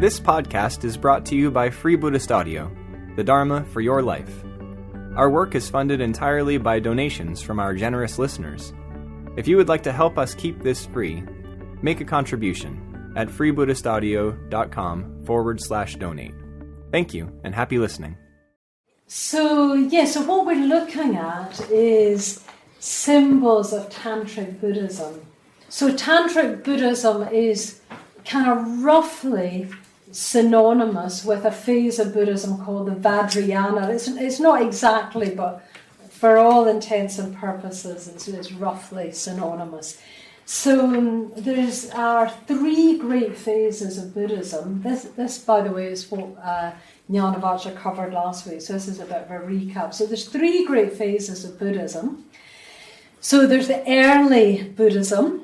This podcast is brought to you by Free Buddhist Audio, the Dharma for your life. Our work is funded entirely by donations from our generous listeners. If you would like to help us keep this free, make a contribution at freebuddhistaudio.com/donate. Thank you, and happy listening. So what we're looking at is symbols of Tantric Buddhism. So Tantric Buddhism is kind of roughly synonymous with a phase of Buddhism called the Vajrayana. It's not exactly, but for all intents and purposes, it's roughly synonymous. So there's three great phases of Buddhism. This, by the way, is what Jnanavajra covered last week, so this is a bit of a recap. So there's three great phases of Buddhism. So there's the early Buddhism,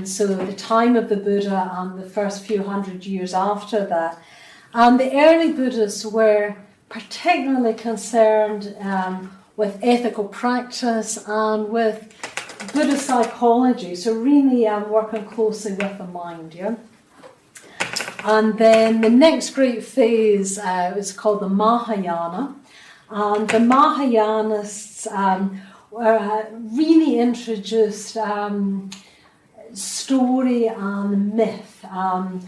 so the time of the Buddha and the first few hundred years after that. And the early Buddhists were particularly concerned with ethical practice and with Buddhist psychology, so really working closely with the mind, yeah? And then the next great phase is called the Mahayana. And the Mahayanists really introduced story and myth. And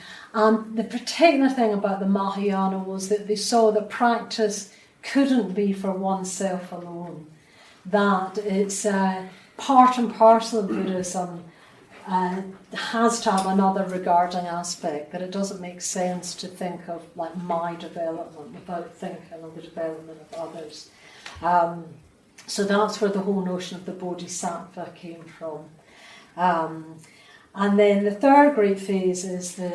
the particular thing about the Mahayana was that they saw that practice couldn't be for oneself alone, that it's part and parcel of Buddhism has to have another regarding aspect, that it doesn't make sense to think of like my development without thinking of the development of others. So that's where the whole notion of the Bodhisattva came from. And then the third great phase is the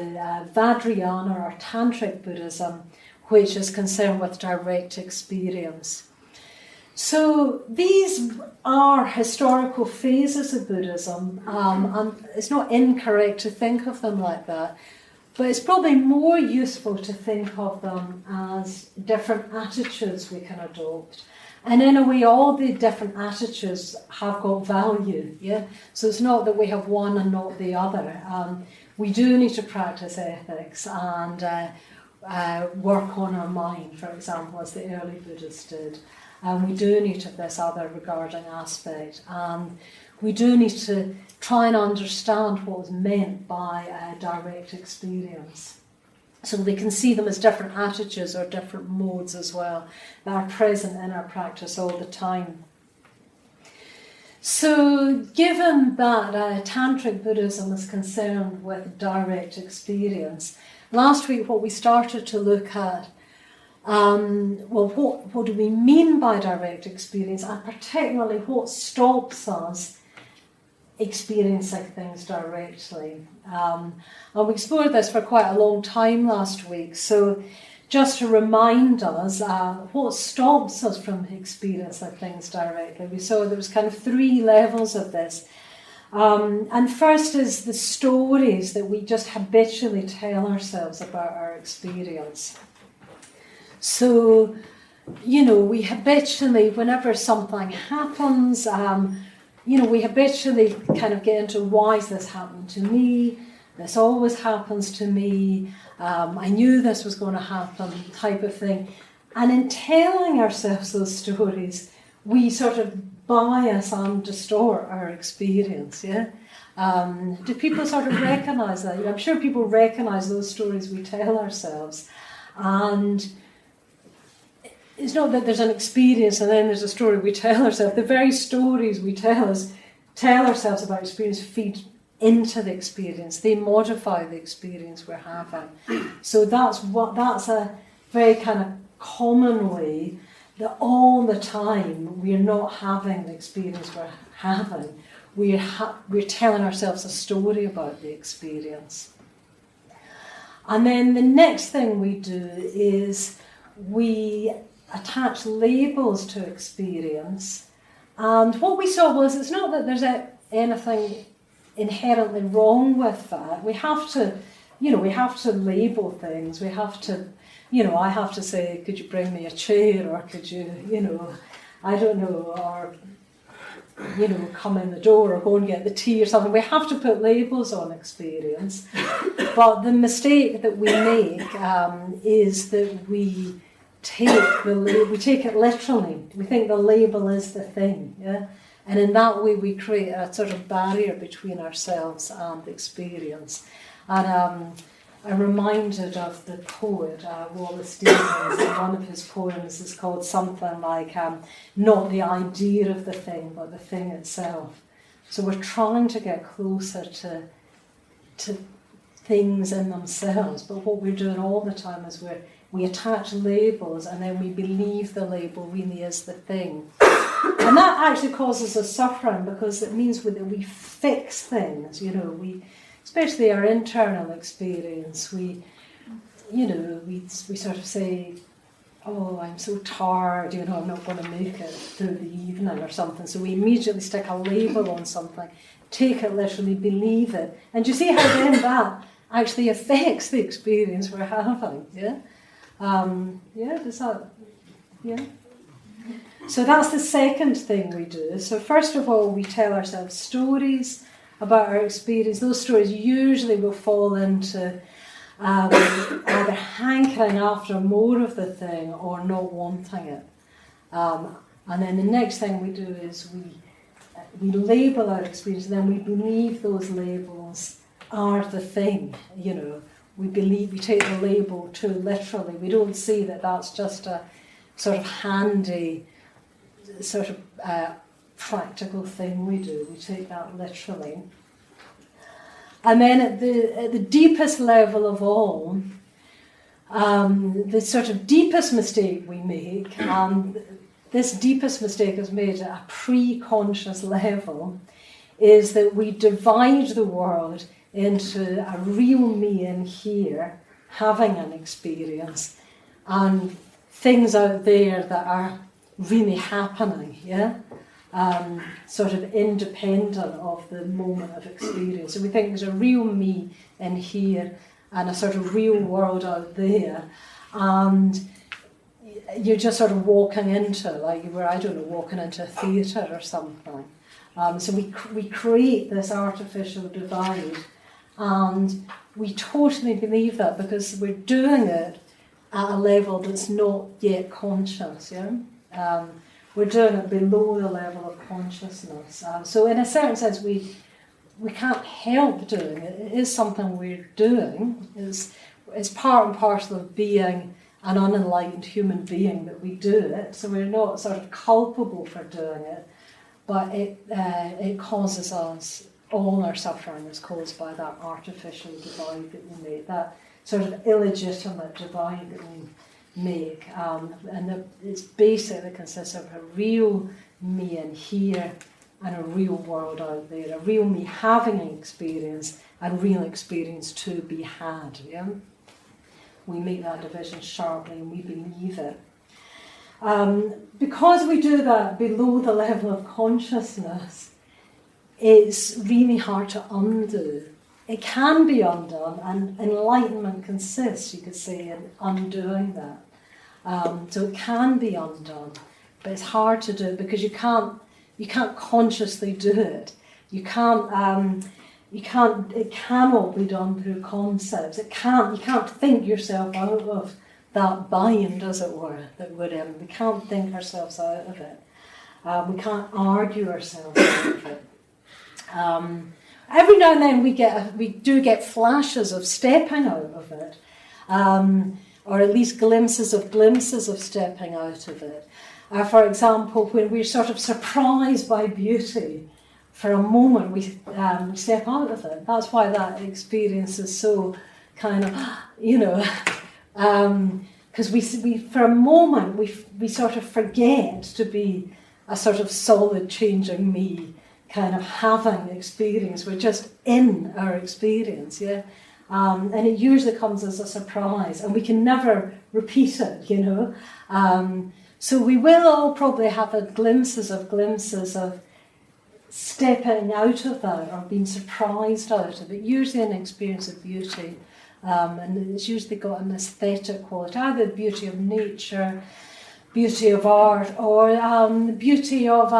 Vajrayana or Tantric Buddhism, which is concerned with direct experience. So these are historical phases of Buddhism, and it's not incorrect to think of them like that, but it's probably more useful to think of them as different attitudes we can adopt. And in a way, all the different attitudes have got value, yeah? So it's not that we have one and not the other. We do need to practice ethics and work on our mind, for example, as the early Buddhists did. And we do need to have this other regarding aspect. And we do need to try and understand what was meant by direct experience. So we can see them as different attitudes or different modes as well that are present in our practice all the time. So given that Tantric Buddhism is concerned with direct experience, last week what we started to look at, what do we mean by direct experience, and particularly what stops us experiencing things directly. And we explored this for quite a long time last week, so just to remind us what stops us from experiencing things directly. We saw there was kind of three levels of this. And first is the stories that we just habitually tell ourselves about our experience. So, we habitually, whenever something happens, we habitually kind of get into, why is this happening to me? This always happens to me. I knew this was going to happen, type of thing. And in telling ourselves those stories, we sort of bias and distort our experience, yeah? Do people sort of recognise that? I'm sure people recognise those stories we tell ourselves. And it's not that there's an experience and then there's a story we tell ourselves. The very stories we tell ourselves about experience feed into the experience. They modify the experience we're having. So that's a very kind of common way that all the time we're not having the experience we're having. We're telling ourselves a story about the experience. And then the next thing we do is we attach labels to experience. And what we saw was, it's not that there's anything inherently wrong with that. We have to label things. We have to, I have to say, could you bring me a chair, or could you, I don't know, or come in the door or go and get the tea or something. We have to put labels on experience. But the mistake that we make is that we take it literally. We think the label is the thing, yeah? And in that way we create a sort of barrier between ourselves and experience. And I'm reminded of the poet Wallace Stevens, and one of his poems is called something like not the idea of the thing, but the thing itself. So we're trying to get closer to things in themselves, but what we're doing all the time is we attach labels, and then we believe the label really is the thing. And that actually causes us suffering, because it means that we fix things, especially our internal experience. We sort of say, oh, I'm so tired, I'm not going to make it through the evening or something. So we immediately stick a label on something, take it literally, believe it. And you see how then that actually affects the experience we're having, yeah? Does that, yeah? So that's the second thing we do. So first of all, we tell ourselves stories about our experience. Those stories usually will fall into either hankering after more of the thing or not wanting it. And then the next thing we do is we label our experience, and then we believe those labels are the thing. We take the label too literally. We don't see that that's just a sort of handy, sort of practical thing we do. We take that literally. And then at the deepest level of all, the sort of deepest mistake we make, this deepest mistake is made at a pre-conscious level, is that we divide the world into a real me in here, having an experience, and things out there that are really happening, yeah? Sort of independent of the moment of experience. So we think there's a real me in here and a sort of real world out there, and you're just sort of walking into, like you were, walking into a theatre or something. So we create this artificial divide, and we totally believe that because we're doing it at a level that's not yet conscious, yeah? We're doing it below the level of consciousness. So in a certain sense, we can't help doing it. It is something we're doing. It's part and parcel of being an unenlightened human being that we do it. So we're not sort of culpable for doing it, but it causes us, all our suffering is caused by that artificial divide that we make, that sort of illegitimate divide that we make, and it's basically consists of a real me in here and a real world out there, a real me having an experience and real experience to be had. Yeah, we make that division sharply and we believe it. Because we do that below the level of consciousness, it's really hard to undo. It can be undone, and enlightenment consists, you could say, in undoing that. So it can be undone, but it's hard to do it because you can't consciously do it. It cannot be done through concepts. You can't think yourself out of that bind, as it were, that we're in. We can't think ourselves out of it. We can't argue ourselves out of it. Every now and then we do get flashes of stepping out of it, or at least glimpses of stepping out of it. For example, when we're sort of surprised by beauty, for a moment we step out of it. That's why that experience is so kind of, because we for a moment we sort of forget to be a sort of solid changing me, kind of having experience. We're just in our experience, yeah. And it usually comes as a surprise, and we can never repeat it, So we will all probably have glimpses of stepping out of that or being surprised out of it, usually an experience of beauty. And it's usually got an aesthetic quality, either the beauty of nature, beauty of art, or the beauty of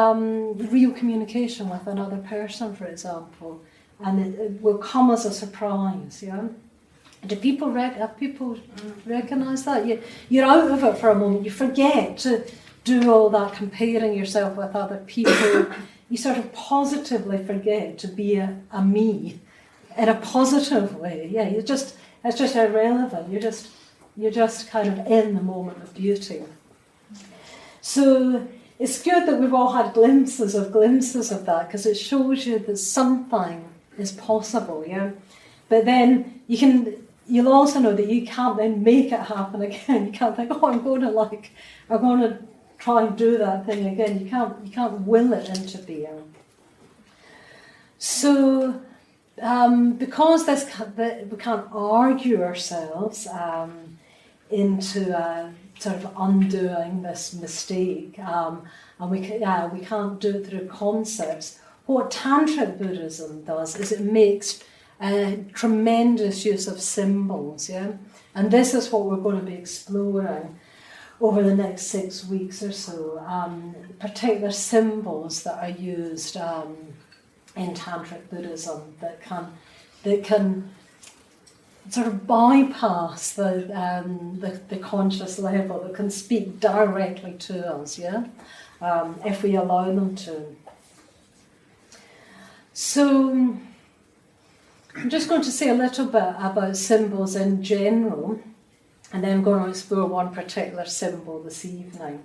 real communication with another person, for example, and it will come as a surprise. Yeah, do people have people recognise that? You're out of it for a moment. You forget to do all that comparing yourself with other people. You sort of positively forget to be a me in a positive way. Yeah, it's just irrelevant. You're just kind of in the moment of beauty. So it's good that we've all had glimpses of that, because it shows you that something is possible, yeah. But then you'll also know that you can't then make it happen again. You can't think, I'm going to try and do that thing again. You can't will it into being. So because we can't argue ourselves into sort of undoing this mistake, and we can't do it through concepts. What Tantric Buddhism does is it makes tremendous use of symbols, yeah, and this is what we're going to be exploring over the next 6 weeks or so. Particular symbols that are used in Tantric Buddhism that can sort of bypass the conscious level, that can speak directly to us, yeah, if we allow them to. So I'm just going to say a little bit about symbols in general, and then I'm going to explore one particular symbol this evening.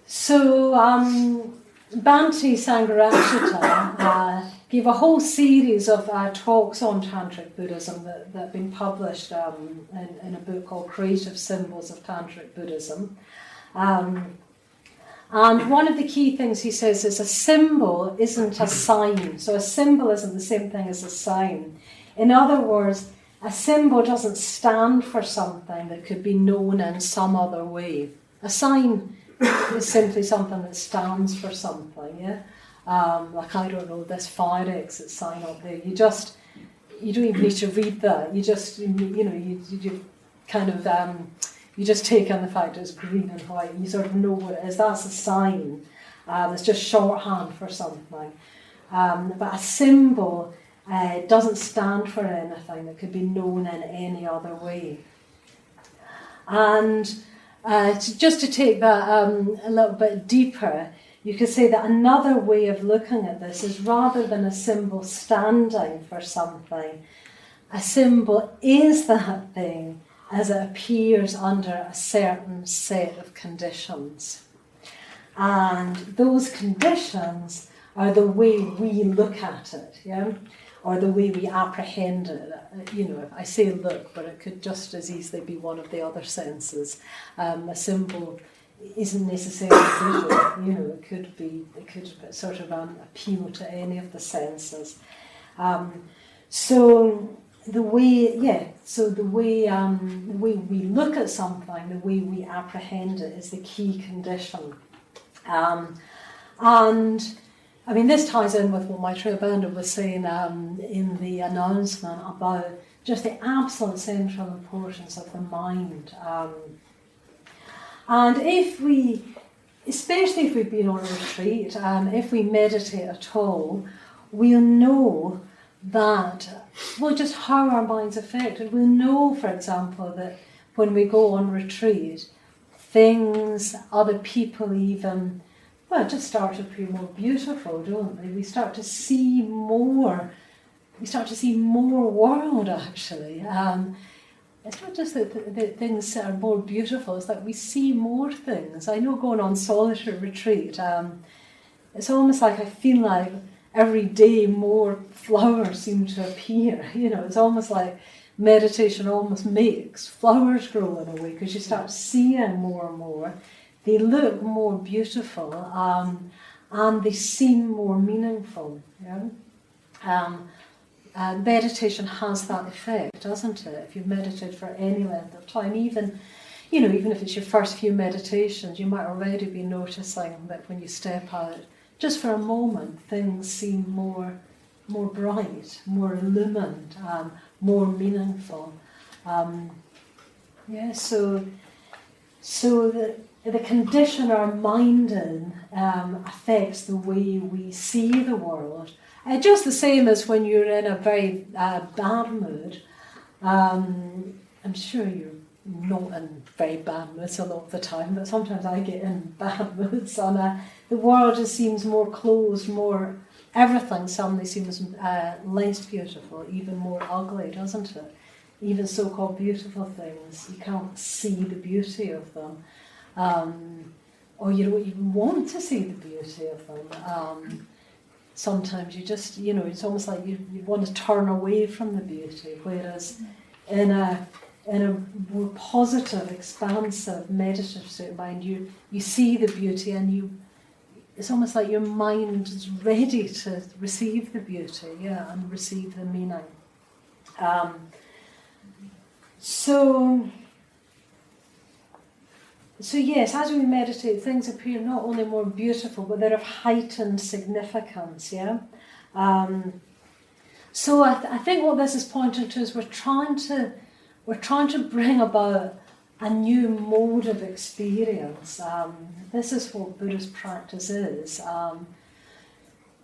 So Bhante Sangharakshita gave a whole series of talks on Tantric Buddhism that have been published in a book called Creative Symbols of Tantric Buddhism. And one of the key things he says is a symbol isn't a sign. So a symbol isn't the same thing as a sign. In other words, a symbol doesn't stand for something that could be known in some other way. A sign is simply something that stands for something, yeah? Like, I don't know, this fire exit sign up there. You don't even need to read that. You just, you kind of, you just take on the fact it's green and white, and you sort of know what it is. That's a sign. It's just shorthand for something. But a symbol doesn't stand for anything that could be known in any other way. And just to take that a little bit deeper, you could say that another way of looking at this is, rather than a symbol standing for something, a symbol is that thing as it appears under a certain set of conditions. And those conditions are the way we look at it, yeah? Or the way we apprehend it. If I say look, but it could just as easily be one of the other senses. A symbol isn't necessarily visual, it could sort of appeal to any of the senses. So the way we look at something, the way we apprehend it, is the key condition. And I mean, this ties in with what Maitreya Bandha was saying in the announcement about just the absolute central importance of the mind. And especially if we've been on a retreat, if we meditate at all, we'll know just how our mind's affected. We'll know, for example, that when we go on retreat, things, other people even, just start to appear more beautiful, don't they? We start to see more world, actually. It's not just that things are more beautiful, it's that we see more things. I know, going on solitary retreat, it's almost like I feel like every day more flowers seem to appear. It's almost like meditation almost makes flowers grow in a way, because you start seeing more and more. They look more beautiful, and they seem more meaningful. Yeah? Meditation has that effect, doesn't it? If you meditate for any length of time, even if it's your first few meditations, you might already be noticing that when you step out, just for a moment, things seem more bright, more illumined, more meaningful. So that the condition our mind in affects the way we see the world. Just the same as when you're in a very bad mood. I'm sure you're not in very bad moods a lot of the time, but sometimes I get in bad moods, and the world just seems more closed, everything suddenly seems less beautiful, even more ugly, doesn't it? Even so-called beautiful things, you can't see the beauty of them, or you don't even want to see the beauty of them. Sometimes you just, it's almost like you want to turn away from the beauty, whereas in a more positive, expansive, meditative state of mind, you see the beauty, and it's almost like your mind is ready to receive the beauty, and receive the meaning. So yes, as we meditate, things appear not only more beautiful, but they're of heightened significance, So I think what this is pointing to is we're trying to bring about a new mode of experience. This is what Buddhist practice is.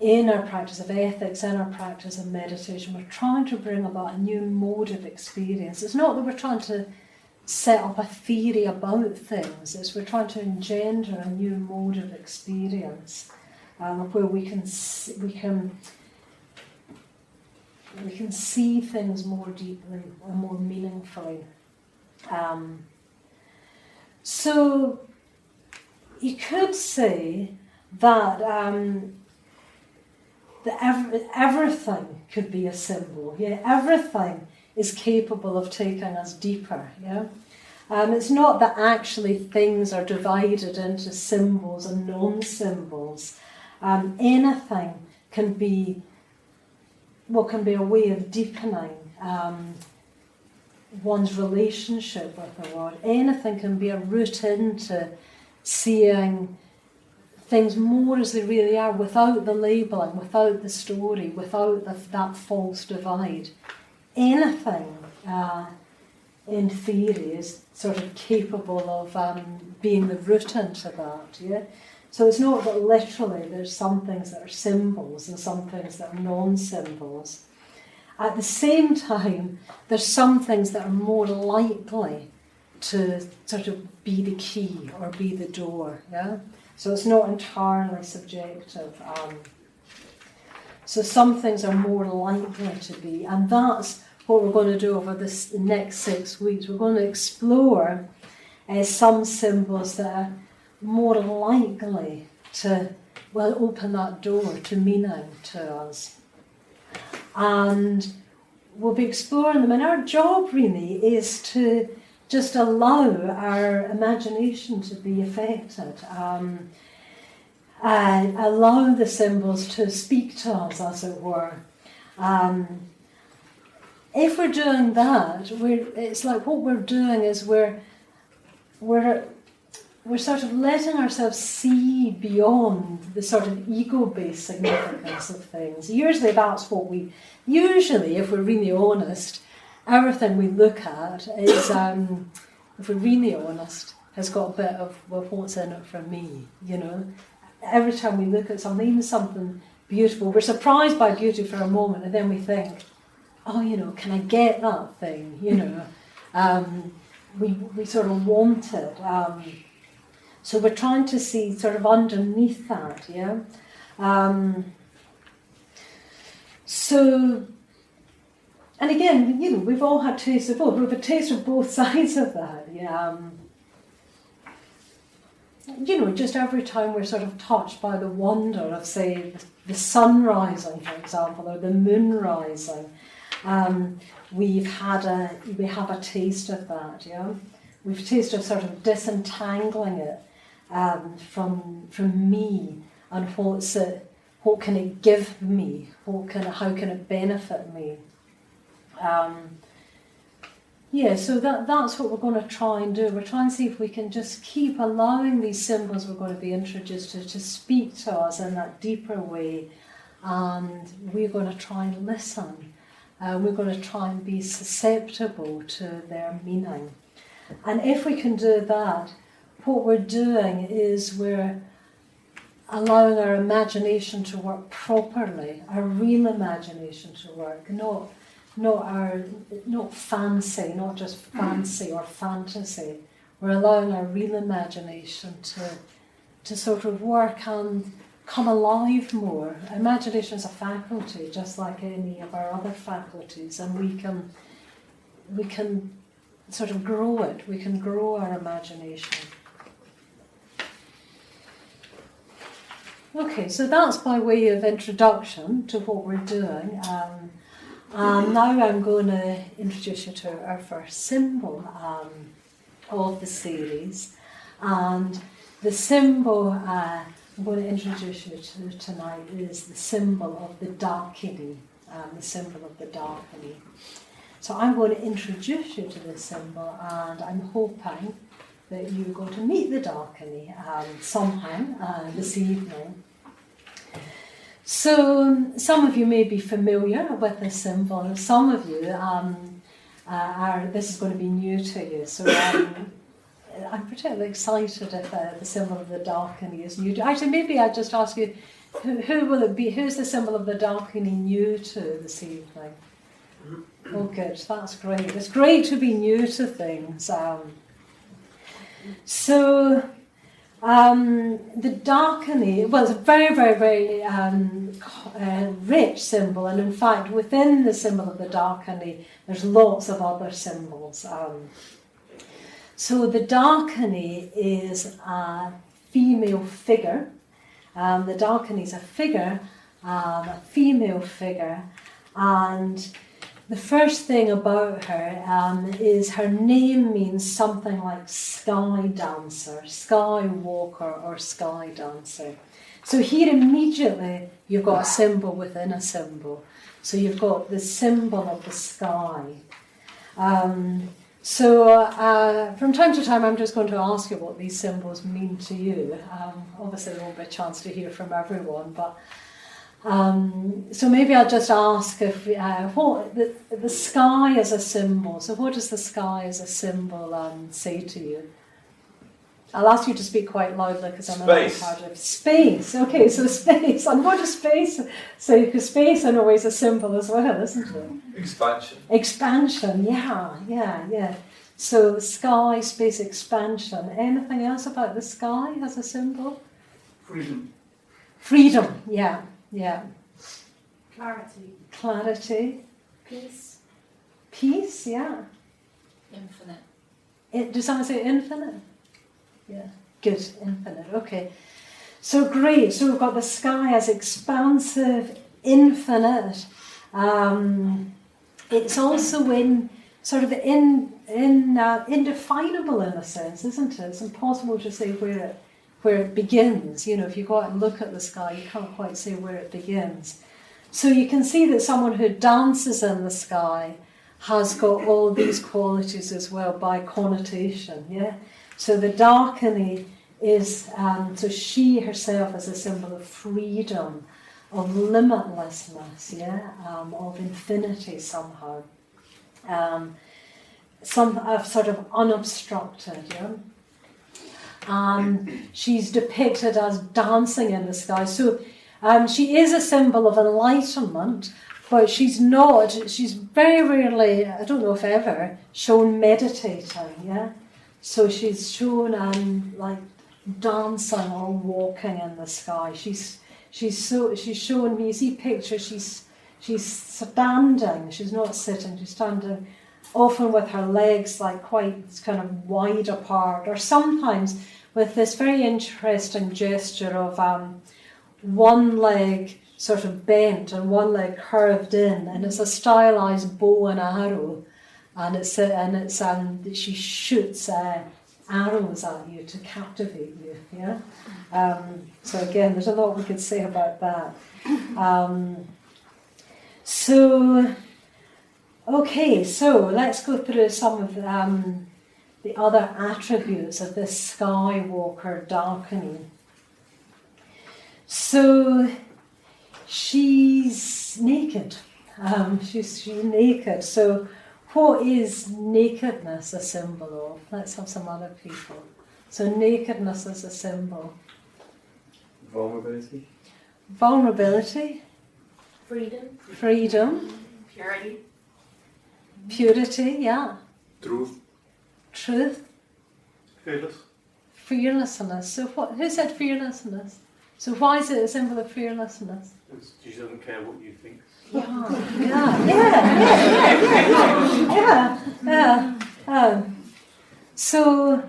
In our practice of ethics, in our practice of meditation, we're trying to bring about a new mode of experience. It's not that we're trying to set up a theory about things, it's we're trying to engender a new mode of experience where we can see things more deeply and more meaningfully. So you could say that everything could be a symbol. Everything is capable of taking us deeper. It's not that actually things are divided into symbols and non-symbols. Anything can be a way of deepening one's relationship with the world. Anything can be a route into seeing things more as they really are, without the labelling, without the story, without that false divide. Anything, in theory, is sort of capable of being the route into that. So it's not that literally there's some things that are symbols and some things that are non-symbols. At the same time, there's some things that are more likely to sort of be the key or be the door. So it's not entirely subjective. So some things are more likely to be, and that's what we're going to do over the next 6 weeks. We're going to explore some symbols that are more likely to open that door to meaning to us. And we'll be exploring them, and our job really is to just allow our imagination to be affected, and allow the symbols to speak to us, as it were. If we're doing that, it's like what we're doing is we're sort of letting ourselves see beyond the sort of ego-based significance of things. Usually that's what if we're really honest, everything we look at is, if we're really honest, has got a bit of, what's in it for me, Every time we look at something, even something beautiful, we're surprised by beauty for a moment, and then we think, can I get that thing, we sort of want it. So we're trying to see sort of underneath that, So, and again, we've all had tastes of both. We've a taste of both sides of that. Just every time we're sort of touched by the wonder of, say, the sun rising, for example, or the moon rising, we have a taste of that. We've a taste of sort of disentangling it from me, and what can it give me? How can it benefit me? So that's what we're going to try and do. We're trying to see if we can just keep allowing these symbols we're going to be introduced to speak to us in that deeper way, and we're going to try and listen. We're going to try and be susceptible to their meaning. And if we can do that, what we're doing is we're allowing our imagination to work properly, our real imagination to work, not fancy, not just fancy or fantasy. We're allowing our real imagination to sort of work and come alive more. Imagination is a faculty, just like any of our other faculties, and we can sort of grow it. We can grow our imagination. Okay, so that's by way of introduction to what we're doing. And now I'm going to introduce you to our first symbol of the series. And the symbol I'm going to introduce you to tonight is the symbol of the Dakini, the symbol of the Dakini. So I'm going to introduce you to this symbol, and I'm hoping that you're going to meet the Dakini somehow this evening. So some of you may be familiar with this symbol, and some of you this is going to be new to you. So I'm particularly excited if the symbol of the Dakini is new. Actually, maybe I'd just ask you, who will it be? Who's the symbol of the Dakini new to this evening? Oh, good. That's great. It's great to be new to things. So the Dakini, well, it's a very, very, very rich symbol, and in fact, within the symbol of the Dakini, there's lots of other symbols. So the Dakini is a female figure. The Dakini is a figure, a female figure, and the first thing about her is her name means something like sky dancer, sky walker, or sky dancer. So here immediately you've got a symbol within a symbol. So you've got the symbol of the sky. So from time to time I'm just going to ask you what these symbols mean to you. Obviously there won't be a chance to hear from everyone, but so maybe I'll just ask if what the sky as a symbol. So what does the sky as a symbol say to you? I'll ask you to speak quite loudly because I'm a little hard of space. Okay, so space. And what does space say? Because space in a way is a symbol as well, isn't it? Expansion. Expansion, yeah. So sky, space, expansion. Anything else about the sky as a symbol? Freedom. Freedom, yeah. Clarity. Peace, yeah. Infinite. Does someone say infinite? Yeah. Good, infinite. Okay. So great. So we've got the sky as expansive, infinite. It's also indefinable in a sense, isn't it? It's impossible to say where it begins. You know, if you go out and look at the sky, you can't quite say where it begins. So you can see that someone who dances in the sky has got all these qualities as well by connotation, yeah? So the Dakini is, so she herself is a symbol of freedom, of limitlessness, yeah? Of infinity somehow. Sort of unobstructed, yeah? She's depicted as dancing in the sky. So she is a symbol of enlightenment, but she's very rarely, I don't know if ever, shown meditating, yeah? So she's shown like dancing or walking in the sky. She's shown, when you see pictures, she's standing, she's not sitting, she's standing, often with her legs like quite kind of wide apart, or sometimes with this very interesting gesture of one leg sort of bent and one leg curved in, and it's a stylized bow and arrow, and she shoots arrows at you to captivate you. Yeah. So again, there's a lot we could say about that. Okay, so let's go through some of the other attributes of this skywalker Dakini. So she's naked. She's naked. So what is nakedness a symbol of? Let's have some other people. So nakedness is a symbol. Vulnerability. Vulnerability. Freedom. Freedom. Purity. Purity, yeah. Truth. Truth. Fearless. Fearlessness. So what? Who said fearlessness? So why is it a symbol of fearlessness? She doesn't care what you think. Yeah. So,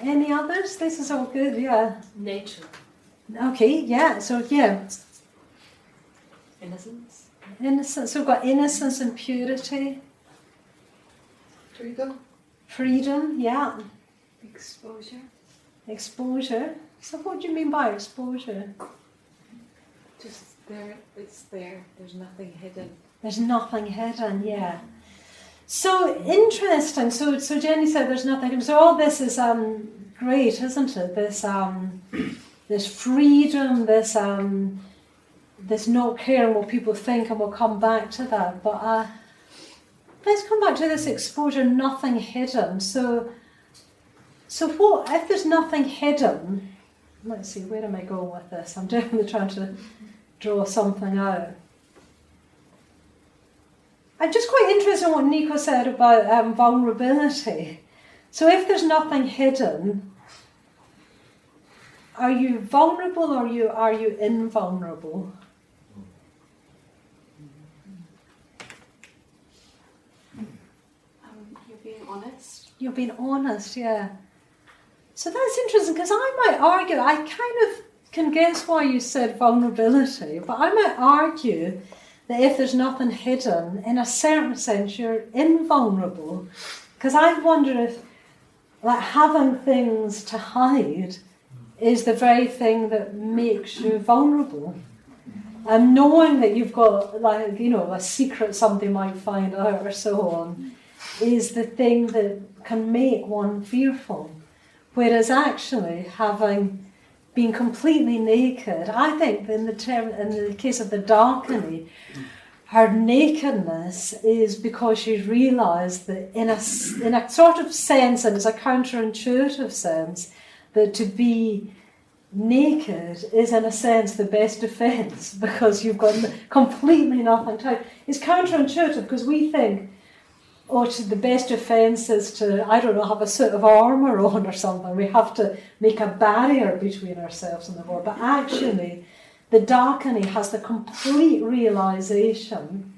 any others? This is all good, yeah. Nature. Okay, yeah, so yeah. Innocence. Innocence, so we've got innocence and purity. Freedom. Freedom, yeah. Exposure. Exposure. So what do you mean by exposure? Just there, it's there. There's nothing hidden. There's nothing hidden, yeah. So interesting. So Jenny said there's nothing. So all this is great, isn't it? This freedom, this not caring what people think, and we'll come back to that. But let's come back to this exposure, nothing hidden. So what if there's nothing hidden? Let's see, where am I going with this? I'm definitely trying to draw something out. I'm just quite interested in what Nico said about vulnerability. So if there's nothing hidden, are you vulnerable or are you invulnerable? You're being honest. You're being honest, yeah. So that's interesting, because I might argue, I kind of can guess why you said vulnerability, but I might argue that if there's nothing hidden, in a certain sense, you're invulnerable. Because I wonder if, like, having things to hide is the very thing that makes you vulnerable. And knowing that you've got, like, you know, a secret somebody might find out or so on, is the thing that can make one fearful. Whereas actually having been completely naked, I think in the case of the Dakini, her nakedness is because she's realised that in a sort of sense, and it's a counterintuitive sense, that to be naked is in a sense the best defence, because you've got completely nothing to hide. It's counterintuitive because we think, the best defence is to, I don't know, have a suit of armour on or something. We have to make a barrier between ourselves and the world. But actually, the Dakini has the complete realisation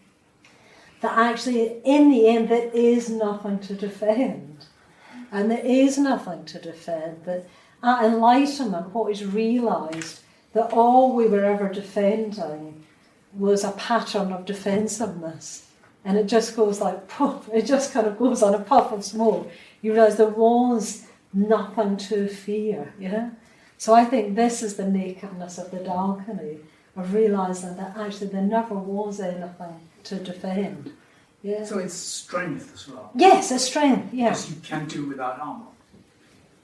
that actually, in the end, there is nothing to defend. And there is nothing to defend. That at enlightenment, what is realised, that all we were ever defending was a pattern of defensiveness. And it just goes like, poof, it just kind of goes on a puff of smoke. You realise there was nothing to fear, yeah? So I think this is the nakedness of the Dakini, of realising that actually there never was anything to defend. Yeah. So it's strength as well. Yes, it's strength, yeah. Because you can do without armour.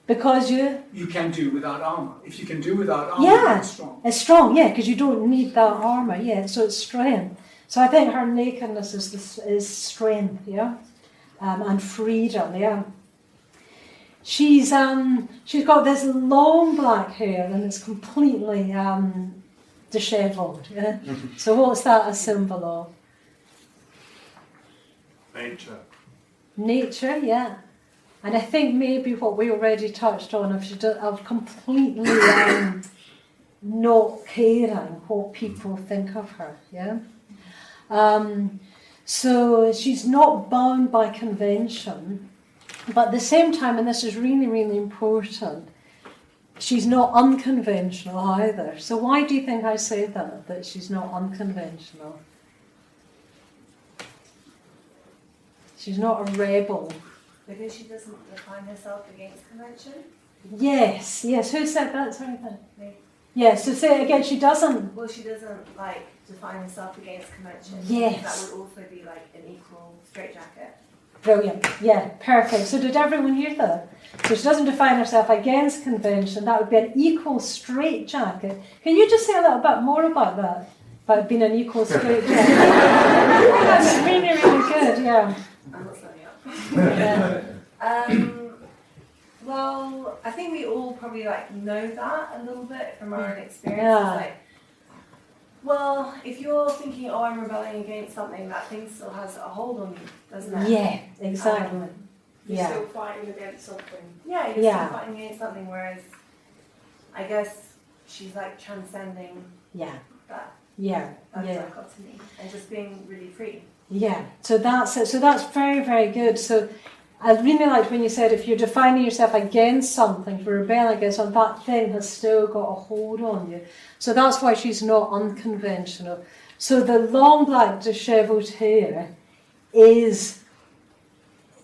Because you can do without armour. If you can do without armour, yeah, it's strong. It's strong, yeah, because you don't need that armour, yeah, so it's strength. So I think her nakedness is strength, yeah, and freedom, yeah. She's got this long black hair and it's completely dishevelled, yeah. So what's that a symbol of? Nature. Nature, yeah. And I think maybe what we already touched on of completely not caring what people think of her, yeah. So she's not bound by convention, but at the same time, and this is really, really important, she's not unconventional either. So why do you think I say that she's not unconventional? She's not a rebel. Because she doesn't define herself against convention? Yes. Who said that? Sorry. Me. Yes, so say it again, she doesn't... Well, she doesn't, define herself against convention. Yes. That would also be, an equal straitjacket. Brilliant, yeah, perfect. So did everyone hear that? So she doesn't define herself against convention, that would be an equal straitjacket. Can you just say a little bit more about that? About being an equal straitjacket? That's really, really good, yeah. I'm not signing up. Well, I think we all probably like know that a little bit from our own experiences. Yeah. Like, well, if you're thinking, oh, I'm rebelling against something, that thing still has a hold on you, doesn't it? Yeah, exactly. You're Yeah. still fighting against something. Yeah, you're Yeah. still fighting against something, whereas I guess she's like transcending Yeah. that Yeah. Yeah. dichotomy and just being really free. Yeah, so that's it. So that's very, very good. So I really liked when you said if you're defining yourself against something, if you're rebelling against something, that thing has still got a hold on you. So that's why she's not unconventional. So the long black dishevelled hair is,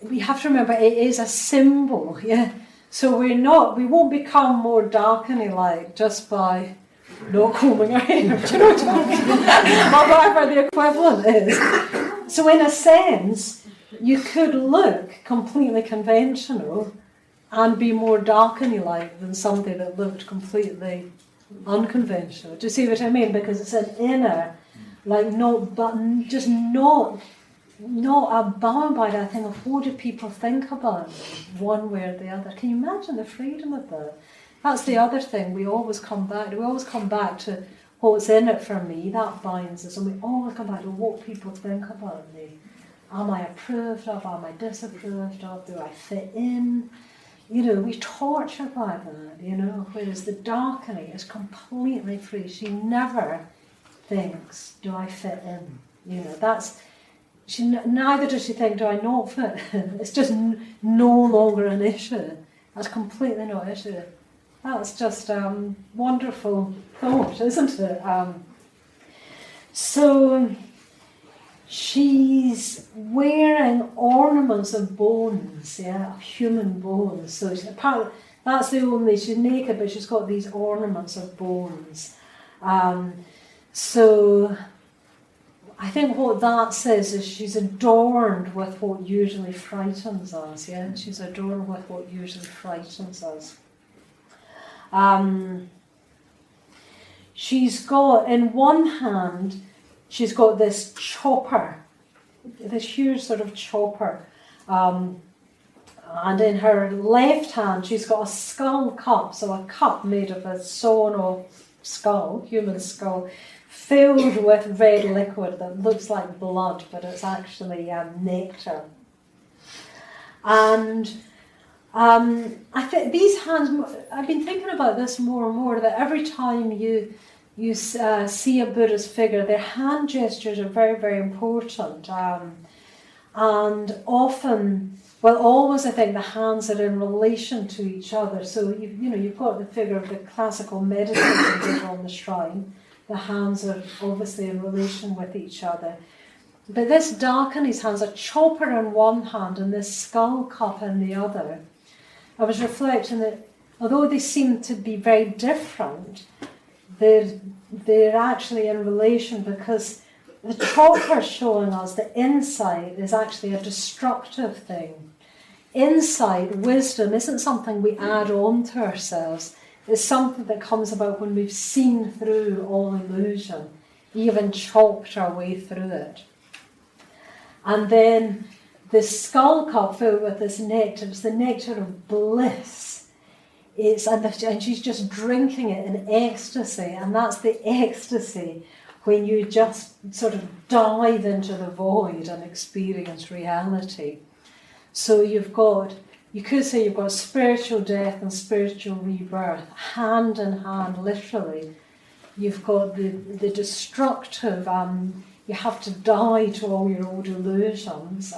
we have to remember, it is a symbol, yeah? So we won't become more Dakini-like just by not combing our hair. Do you know what I mean? Or whatever the equivalent is. So in a sense, you could look completely conventional and be more Dakini-like than somebody that looked completely unconventional. Do you see what I mean? Because it's an inner, like not bound by that thing of what do people think about me, one way or the other. Can you imagine the freedom of that? That's the other thing we always come back to. We always come back to what's in it for me, that binds us, and we always come back to what people think about me. Am I approved of? Am I disapproved of? Do I fit in? You know, we torture by that, you know, whereas the Dakini is completely free. She never thinks, do I fit in? You know, neither does she think, do I not fit in? It's just no longer an issue. That's completely not an issue. That's just wonderful thought, isn't it? So she's wearing ornaments of bones, yeah, of human bones. So she's naked, but she's got these ornaments of bones. So I think what that says is she's adorned with what usually frightens us, yeah? She's adorned with what usually frightens us. She's got, in one hand, she's got this chopper, this huge sort of chopper, and in her left hand she's got a skull cup, so a cup made of a sawn-off skull, human skull, filled with red liquid that looks like blood, but it's actually nectar. And I think these hands, I've been thinking about this more and more, that every time you see a Buddhist figure, their hand gestures are very, very important. And often, well, always I think the hands are in relation to each other. So, you've got the figure of the classical meditating Buddha on the shrine. The hands are obviously in relation with each other. But this Dakini's hands, a chopper in one hand and this skull cup in the other. I was reflecting that although they seem to be very different, they're actually in relation, because the chopper showing us that insight is actually a destructive thing. Insight, wisdom, isn't something we add on to ourselves. It's something that comes about when we've seen through all illusion, even chopped our way through it. And then the skull cup filled with this nectar, it's the nectar of bliss. And she's just drinking it in ecstasy, and that's the ecstasy when you just sort of dive into the void and experience reality. So you could say you've got spiritual death and spiritual rebirth, hand in hand, literally. You've got the destructive, you have to die to all your old illusions,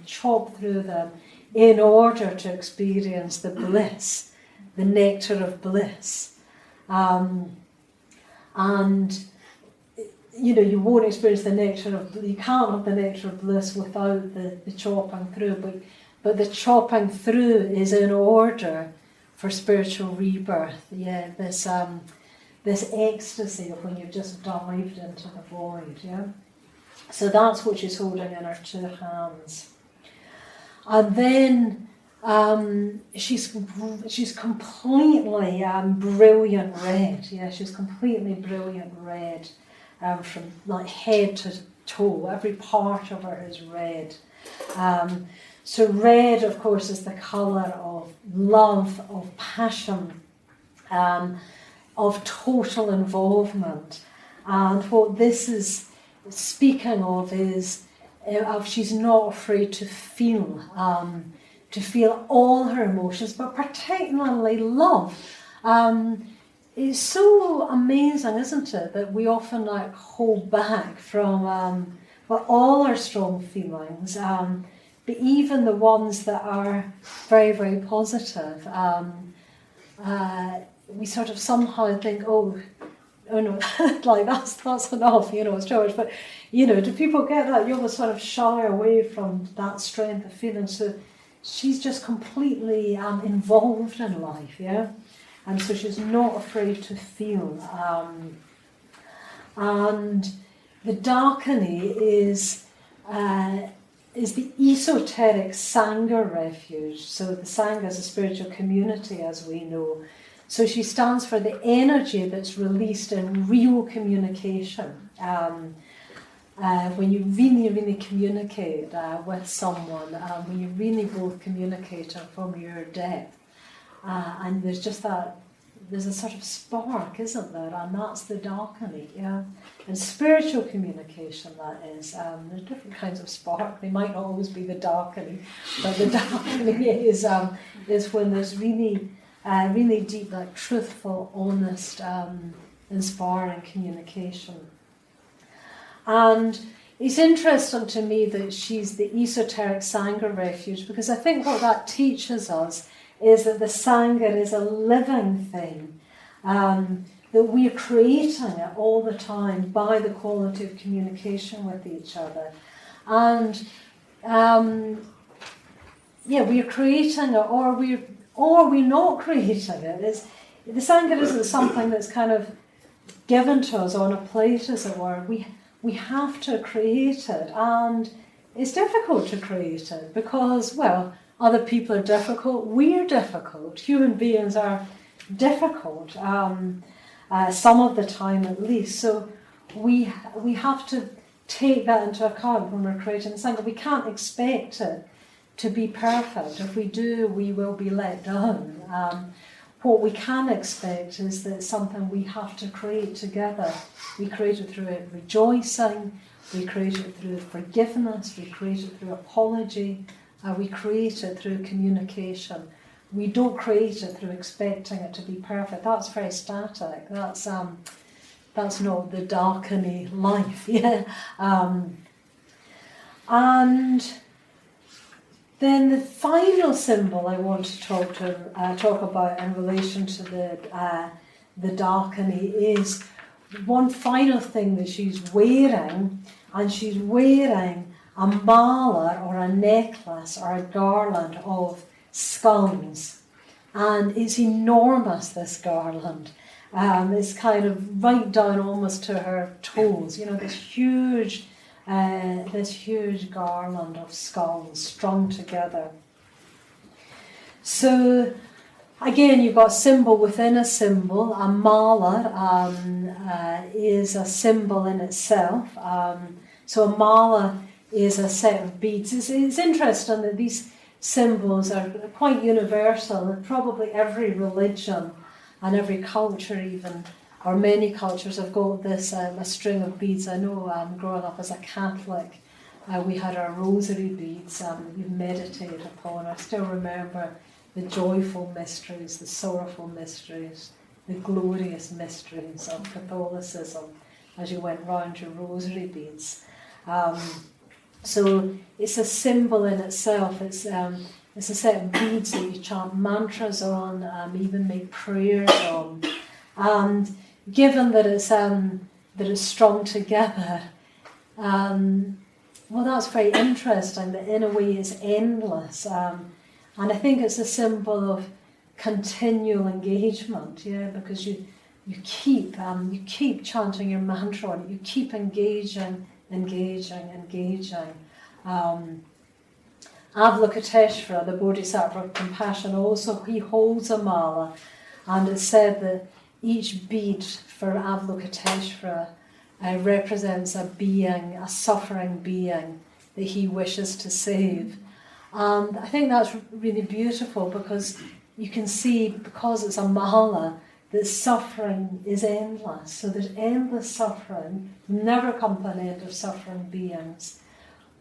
chop through them in order to experience the bliss, the nectar of bliss. And you won't experience the nectar of, you can't have the nectar of bliss without the chopping through, but the chopping through is in order for spiritual rebirth. Yeah, this ecstasy of when you've just dived into the void, yeah? So that's what she's holding in her two hands. And then she's completely brilliant red. Yeah, she's completely brilliant red, from like head to toe. Every part of her is red. So red, of course, is the colour of love, of passion, of total involvement. And what this is speaking of is she's not afraid to feel all her emotions, but particularly love. It's so amazing, isn't it, that we often hold back from all our strong feelings, but even the ones that are very, very positive. We sort of somehow think, oh no, like that's enough, it's too much. But do people get that? You almost sort of shy away from that strength of feeling. So she's just completely involved in life, yeah. And so she's not afraid to feel. And the Dakini is the esoteric Sangha refuge. So the Sangha is a spiritual community, as we know. So she stands for the energy that's released in real communication. When you really, really communicate with someone, when you really both communicate from your depth, and there's just there's a sort of spark, isn't there? And that's the Dakini, yeah. And spiritual communication, that is. There's different kinds of spark. They might not always be the Dakini, but the Dakini is when there's really deep, truthful, honest, inspiring communication. And it's interesting to me that she's the esoteric Sangha refuge, because I think what that teaches us is that the Sangha is a living thing, that we are creating it all the time by the quality of communication with each other. And we are creating it, or we're not creating it. The Sangha isn't something that's kind of given to us on a plate, as it were. We have to create it, and it's difficult to create it because, well, other people are difficult, we're difficult, human beings are difficult, some of the time at least. So we have to take that into account when we're creating the Sangha. We can't expect it to be perfect. If we do, we will be let down. What we can expect is that it's something we have to create together. We create it through rejoicing, we create it through forgiveness, we create it through apology, we create it through communication. We don't create it through expecting it to be perfect. That's very static. That's not the Dakini life. Yeah. And then the final symbol I want to talk about in relation to the Dakini is one final thing that she's wearing, and she's wearing a mala or a necklace or a garland of skulls, and it's enormous, this garland. It's kind of right down almost to her toes, this huge garland of skulls strung together. So again, you've got symbol within a symbol. A mala is a symbol in itself. So a mala is a set of beads. It's interesting that these symbols are quite universal. Probably every religion and every culture even, or many cultures, have got this a string of beads. I know growing up as a Catholic, we had our rosary beads we meditated upon. I still remember the joyful mysteries, the sorrowful mysteries, the glorious mysteries of Catholicism as you went round your rosary beads. So it's a symbol in itself. It's a set of beads that you chant mantras on, even make prayers on. And given that it's strung together, well, that's very interesting. That in a way it's endless, and I think it's a symbol of continual engagement. Yeah, because you keep chanting your mantra on it. You keep engaging. Avalokiteshvara, the Bodhisattva of compassion, also he holds a mala, and it's said that each bead for Avalokiteshvara represents a being, a suffering being, that he wishes to save. And I think that's really beautiful because you can see, because it's a mala, that suffering is endless. So there's endless suffering. You never come to an end of suffering beings,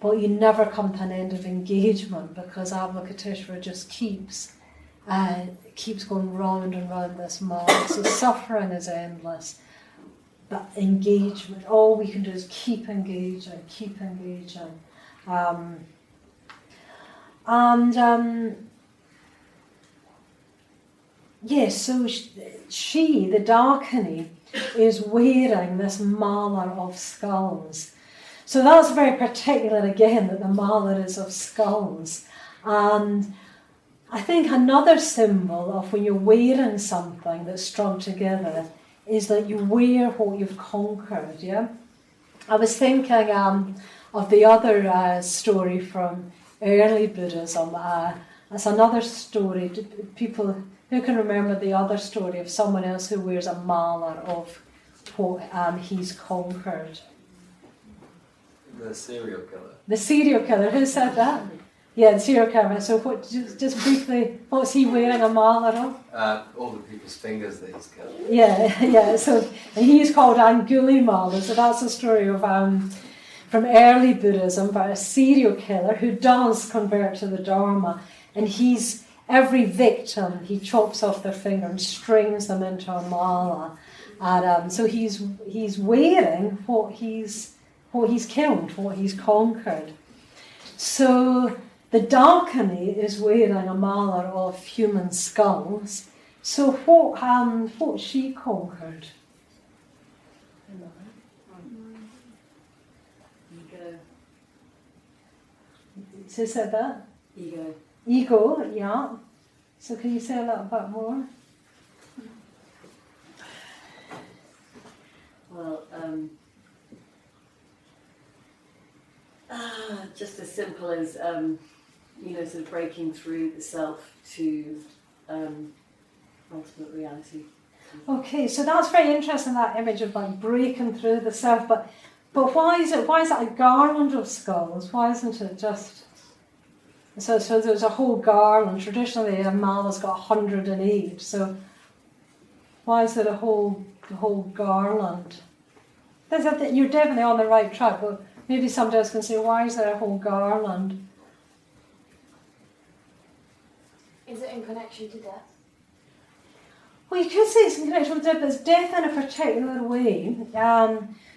but you never come to an end of engagement, because Avalokiteshvara just keeps going round and round this mala. So suffering is endless, but engagement, all we can do is keep engaging, keep engaging. Yes, so she, the Dakini, is wearing this mala of skulls. So that's very particular again, that the mala is of skulls. And I think another symbol of when you're wearing something that's strung together is that you wear what you've conquered, yeah? I was thinking of the other story from early Buddhism. It's another story. People who can remember the other story of someone else who wears a mala of what he's conquered? The serial killer. The serial killer. Who said that? Yeah, the serial killer. So what? Just briefly, what's he wearing a mala of? All the people's fingers that he's killed. Yeah. So he's called Angulimala. So that's a story of from early Buddhism about a serial killer who does convert to the Dharma, and every victim he chops off their finger and strings them into a mala, and so he's wearing what he's killed, what he's conquered. So the Dakini is wearing a mala of human skulls. So what she conquered? Ego. Who said that? Ego. Ego, yeah. So can you say a little bit more? Well, just as simple as, sort of breaking through the self to ultimate reality. Okay, so that's very interesting, that image of like breaking through the self, but why is it a garland of skulls? Why isn't it just... So there's a whole garland. Traditionally a mala's got 108, so why is there the whole garland? You're definitely on the right track, but maybe somebody else can say, why is there a whole garland? Is it in connection to death? Well, you could say it's in connection with death, but it's death in a particular way.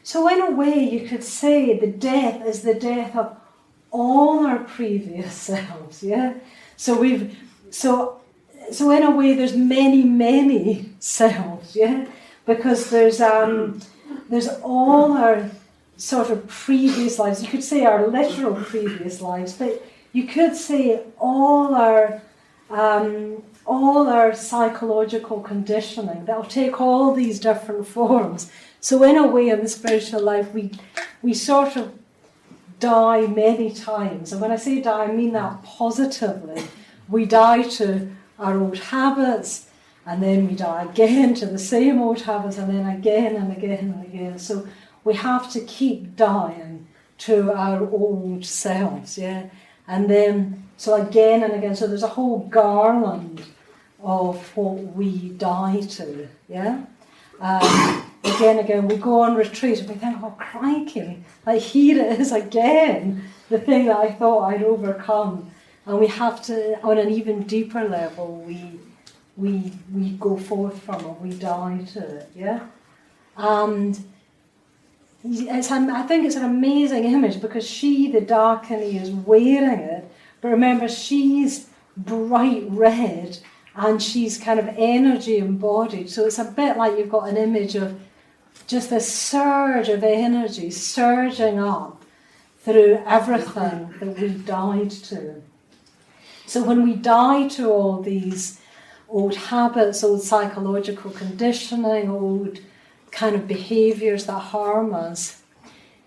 So in a way you could say the death is the death of all our previous selves, yeah? So in a way there's many selves, yeah? Because there's all our sort of previous lives. You could say our literal previous lives, but you could say all our psychological conditioning that'll take all these different forms. So in a way in the spiritual life we sort of die many times, and when I say die I mean that positively. We die to our old habits, and then we die again to the same old habits, and then again and again and again. So we have to keep dying to our old selves, yeah? And then, so again and again, so there's a whole garland of what we die to, yeah? Again, we go on retreat and we think, oh crikey, like here it is again, the thing that I thought I'd overcome. And we have to, on an even deeper level, we go forth from it, we die to it, yeah? And I think it's an amazing image because she, the Dakini, is wearing it, but remember she's bright red and she's kind of energy embodied, so it's a bit like you've got an image of just this surge of energy surging up through everything that we've died to. So when we die to all these old habits, old psychological conditioning, old kind of behaviours that harm us,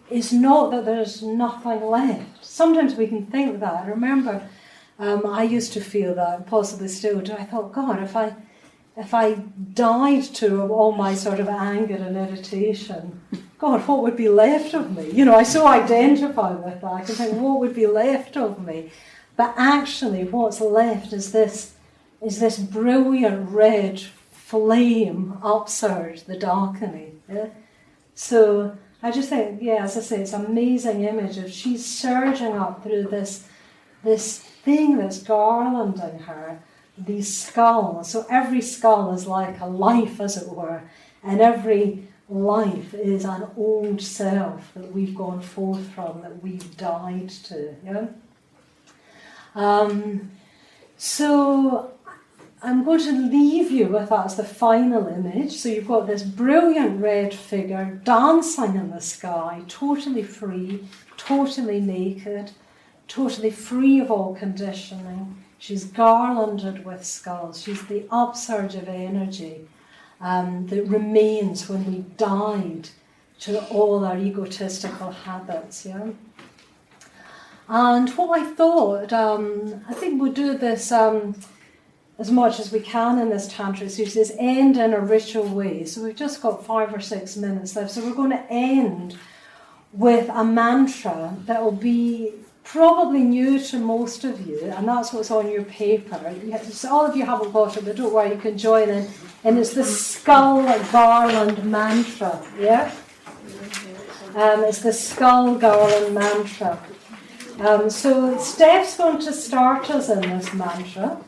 it's not that there's nothing left. Sometimes we can think that. I remember I used to feel that, and possibly still do. I thought, God, if I died to all my sort of anger and irritation, God, what would be left of me? You know, I so identify with that. I can think, what would be left of me? But actually, what's left is this brilliant red flame upsurge, the Dakini. Yeah? So I just think, yeah, as I say, it's an amazing image of she's surging up through this thing that's garlanding her, these skulls. So every skull is like a life, as it were, and every life is an old self that we've gone forth from, that we've died to. Yeah? So I'm going to leave you with that as the final image. So you've got this brilliant red figure dancing in the sky, totally free, totally naked, totally free of all conditioning. She's garlanded with skulls. She's the upsurge of energy that remains when we died to all our egotistical habits. Yeah. And what I thought, I think we'll do this as much as we can in this Tantric series, is end in a ritual way. So we've just got 5 or 6 minutes left. So we're going to end with a mantra that will be probably new to most of you, and that's what's on your paper. So all of you haven't got it, but don't worry, you can join in. And it's the skull garland mantra, yeah? It's the skull garland mantra. So Steph's going to start us in this mantra,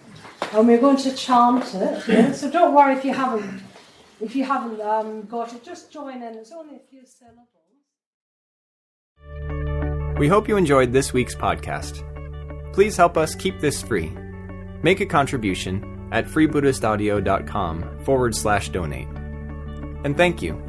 and we're going to chant it. Yeah? So don't worry if you haven't got it, just join in. It's only a few syllables. We hope you enjoyed this week's podcast. Please help us keep this free. Make a contribution at freebuddhistaudio.com/donate. And thank you.